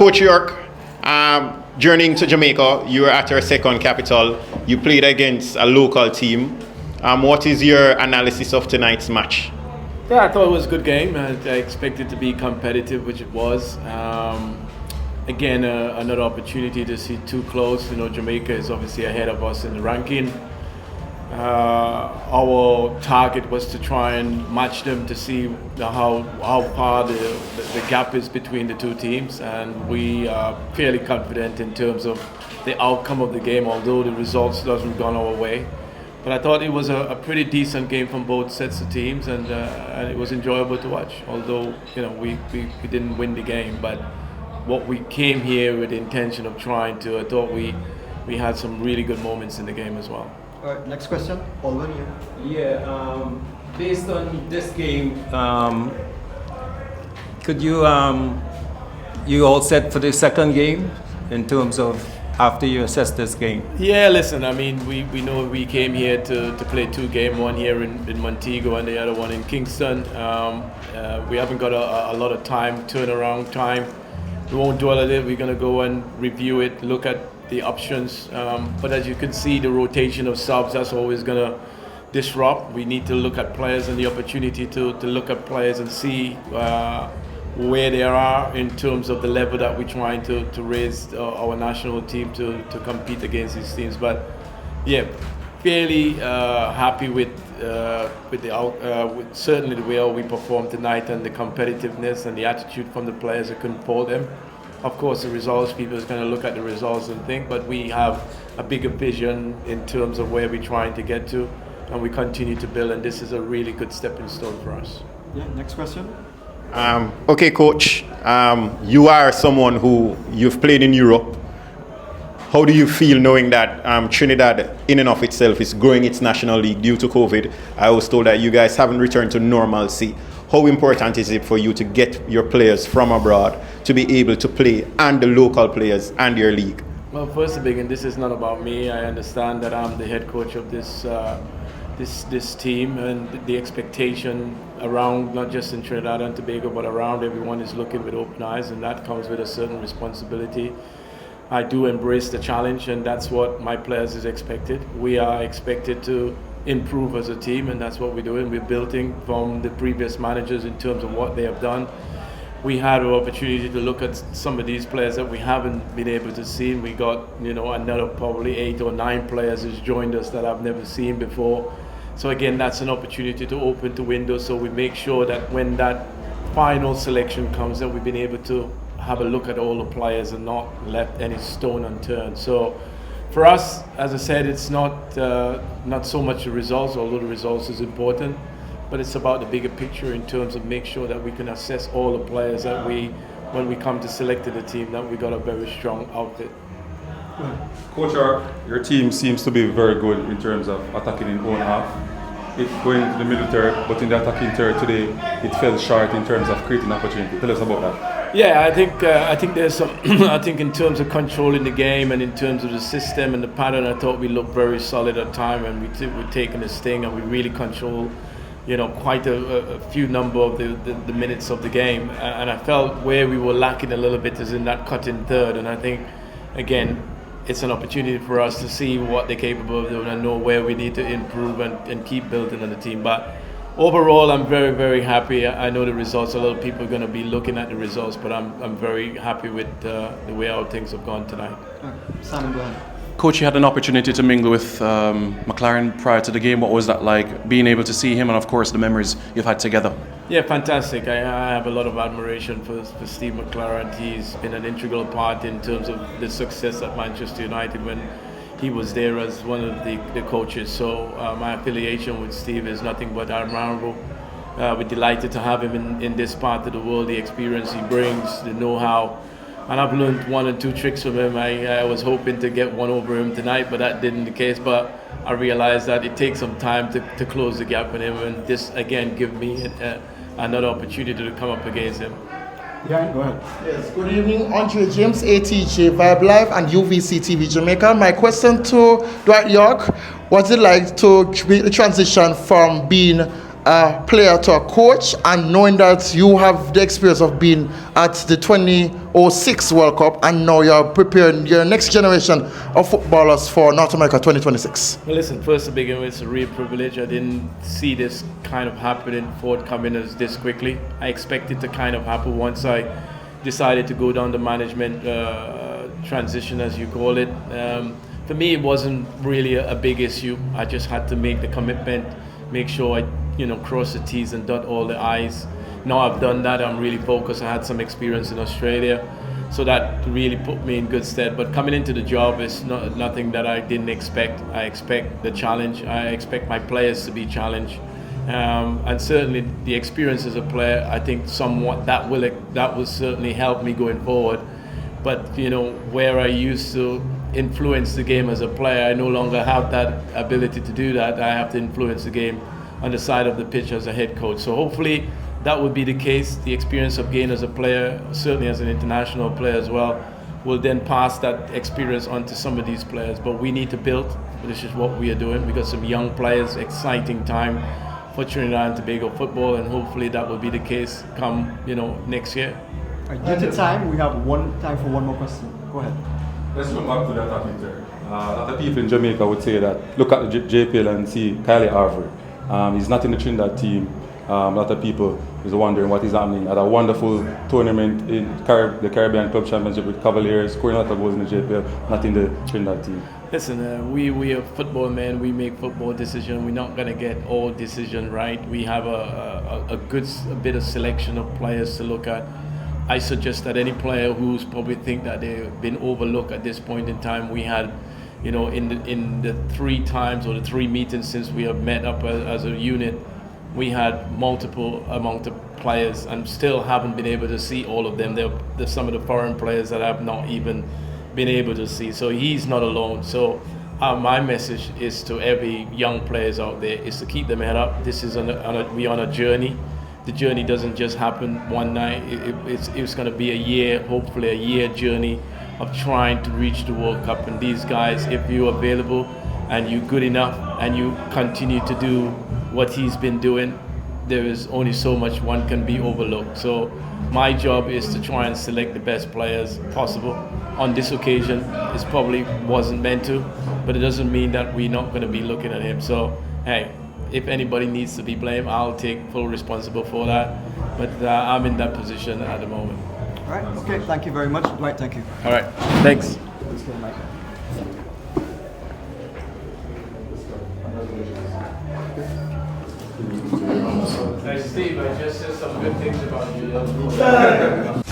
Coach Yorke, journeying to Jamaica, you were at your second capital. You played against a local team. What is your analysis of tonight's match? Yeah, I thought it was a good game. I expected to be competitive, which it was. Again, another opportunity to see too close. Jamaica is obviously ahead of us in the ranking. Our target was to try and match them to see how far the gap is between the two teams, and we are fairly confident in terms of the outcome of the game, although the results doesn't gone our way. But I thought it was a pretty decent game from both sets of teams, and it was enjoyable to watch. Although we didn't win the game, but what we came here with the intention of trying to, I thought we had some really good moments in the game as well. All right, next question, Alvin. Yeah, based on this game, could you you all set for the second game in terms of after you assess this game? Yeah, listen, I mean, we know we came here to play two games, one here in Montego and the other one in Kingston. We haven't got a lot of time, turnaround time. We won't dwell on it. We're going to go and review it, look at the options. But as you can see, the rotation of subs, that's always going to disrupt. We need to look at players and the opportunity to look at players and see where they are in terms of the level that we're trying to raise our national team to compete against these teams. But yeah, fairly happy with certainly the way we performed tonight, and the competitiveness and the attitude from the players. I couldn't fault them. Of course, the results, people are going to look at the results and think, but we have a bigger vision in terms of where we're trying to get to, and we continue to build, and this is a really good stepping stone for us. Yeah, next question. Okay, Coach, you are someone who you've played in Europe. How do you feel knowing that Trinidad in and of itself is growing its national league due to COVID? I was told that you guys haven't returned to normalcy. How important is it for you to get your players from abroad to be able to play, and the local players and your league? Well, first to begin, this is not about me. I understand that I'm the head coach of this team, and the expectation around, not just in Trinidad and Tobago, but around everyone, is looking with open eyes, and that comes with a certain responsibility. I do embrace the challenge, and that's what my players is expected. We are expected to improve as a team, and that's what we're doing. We're building from the previous managers in terms of what they have done. We had an opportunity to look at some of these players that we haven't been able to see. We got another probably 8 or 9 players who's joined us that I've never seen before. So again, that's an opportunity to open the window, so we make sure that when that final selection comes, that we've been able to have a look at all the players and not left any stone unturned. So for us, as I said, it's not so much the results, although the results is important, but it's about the bigger picture in terms of make sure that we can assess all the players that when we come to selecting the team, that we got a very strong outfit. Coach Yorke, your team seems to be very good in terms of attacking in own half. It going to the middle third, but in the attacking third today, it fell short in terms of creating opportunity. Tell us about that. Yeah, I think there's some. I think in terms of controlling the game and in terms of the system and the pattern, I thought we looked very solid at time, and we're taking this thing and we really control, quite a few number of the minutes of the game. And I felt where we were lacking a little bit is in that cutting third, and I think again, it's an opportunity for us to see what they're capable of doing and know where we need to improve and keep building on the team. But overall, I'm very, very happy. I know the results, a lot of people are going to be looking at the results, but I'm very happy with the way how things have gone tonight. Simon, go ahead. Coach, you had an opportunity to mingle with McLaren prior to the game. What was that like, being able to see him, and of course the memories you've had together? Yeah, fantastic. I have a lot of admiration for Steve McLaren. He's been an integral part in terms of the success at Manchester United when he was there as one of the coaches. So my affiliation with Steve is nothing but admirable. We're delighted to have him in this part of the world, the experience he brings, the know-how. And I've learned 1 or 2 tricks from him. I was hoping to get one over him tonight, but that didn't the case. But I realized that it takes some time to close the gap with him, and this again give me another opportunity to come up against him. Yeah, go ahead. Yes, good evening, Andre James, ATJ Vibe Live and UVC TV Jamaica. My question to Dwight Yorke, what's it like to make the transition from being a player to a coach, and knowing that you have the experience of being at the 2006 World Cup and now you're preparing your next generation of footballers for North America 2026? Well, listen, first to begin with, it's a real privilege. I didn't see this kind of happening, forthcoming as this quickly. I expected it to kind of happen once I decided to go down the management transition, as you call it. For me, it wasn't really a big issue. I just had to make the commitment, make sure I cross the T's and dot all the I's. Now I've done that, I'm really focused. I had some experience in Australia, so that really put me in good stead. But coming into the job is nothing that I didn't expect. I expect the challenge. I expect my players to be challenged. And certainly the experience as a player, I think somewhat that will certainly help me going forward. But where I used to influence the game as a player, I no longer have that ability to do that. I have to influence the game on the side of the pitch as a head coach. So hopefully that would be the case. The experience I've gained as a player, certainly as an international player as well, will then pass that experience on to some of these players. But we need to build. This is what we are doing. We got some young players, exciting time for Trinidad and Tobago football, and hopefully that will be the case come next year. Due to time, we have time for one more question. Go ahead. Let's come back to that attacking third. A lot of people in Jamaica would say that look at the JPL and see Kylie Harvard. He's not in the Trinidad team. A lot of people is wondering what is happening. Had a wonderful tournament in the Caribbean Club Championship with Cavaliers, scoring a lot of goals in the JPL, not in the Trinidad team. Listen, we are football men. We make football decisions. We're not going to get all decisions right. We have a bit of selection of players to look at. I suggest that any player who's probably think that they've been overlooked at this point in time, we had, in the 3 times or the 3 meetings since we have met up as a unit, we had multiple amount of players and still haven't been able to see all of them. There's some of the foreign players that I've not even been able to see. So he's not alone. So my message is to every young players out there is to keep them head up. This is we're on a journey. The journey doesn't just happen one night. It's going to be a year, hopefully a year journey of trying to reach the World Cup. And these guys, if you're available and you're good enough and you continue to do what he's been doing, there is only so much one can be overlooked. So my job is to try and select the best players possible. On this occasion, it probably wasn't meant to, but it doesn't mean that we're not going to be looking at him. So, hey, if anybody needs to be blamed, I'll take full responsibility for that. But I'm in that position at the moment. All right. Okay. Thank you very much, Dwight. Thank you. All right. Thanks. Let's go, Mike. Hey, Steve, I just said some good things about you.